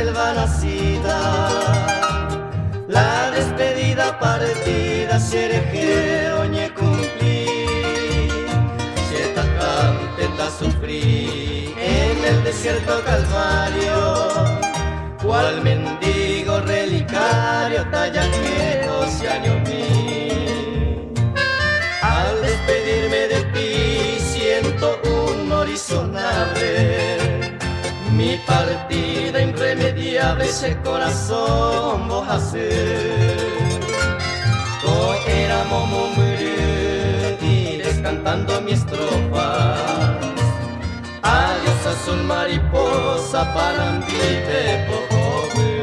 selva nacida, la despedida partida xereje oñe cumplir, ta sufrí en el desierto calvario, cual mendigo relicario tallaqueo se año mí. Al despedirme de ti siento un horizonable, mi partida irremediable ese corazón vos hacer. Hoy éramos muy iré cantando mi estrofa. Adiós azul mariposa para mí te pobre.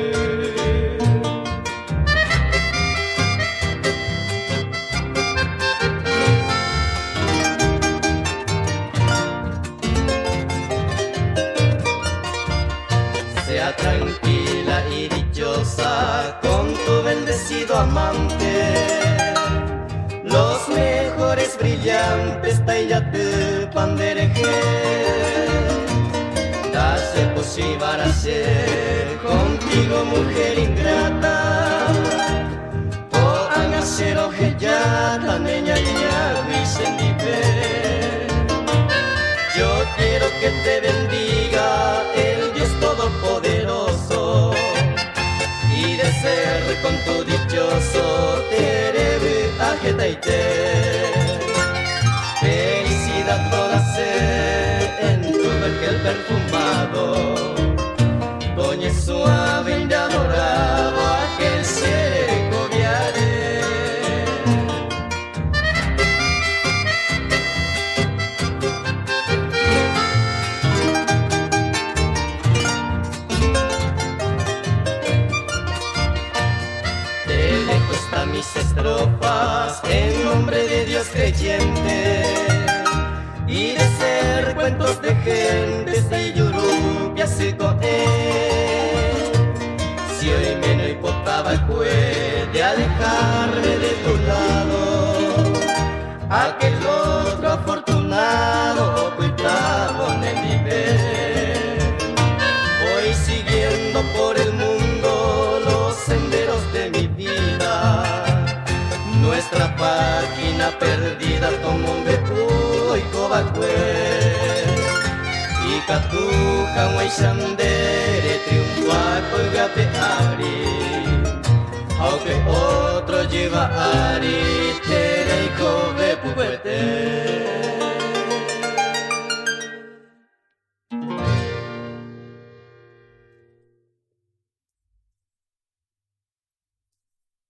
Sea tranquila y dichosa con tu bendecido amante, los mejores brillantes taillate pandereje, dase posibarase contigo mujer ingrata, o angacero heyata neña vicendipe. Yo quiero que te bendiga el Dios Todopoderoso, y de ser con tu dichoso terebe ajetaite. Felicidad toda ser en tu vergel perfumado, doña suave y adorado aquel ser cobiare. Mis estrofas en nombre de Dios creyente, y de ser cuentos de gentes y yurupia se coe. Si hoy me no importaba puede alejarme de tu lado, aquel otro afortunado cuitado en mi ver. Voy siguiendo por el mundo los senderos de mi vida, nuestra página perdida como un bepu y cobacue, y catuja huaychandere triunfa colgate ari, aunque otro lleva ari tere y cobe puete.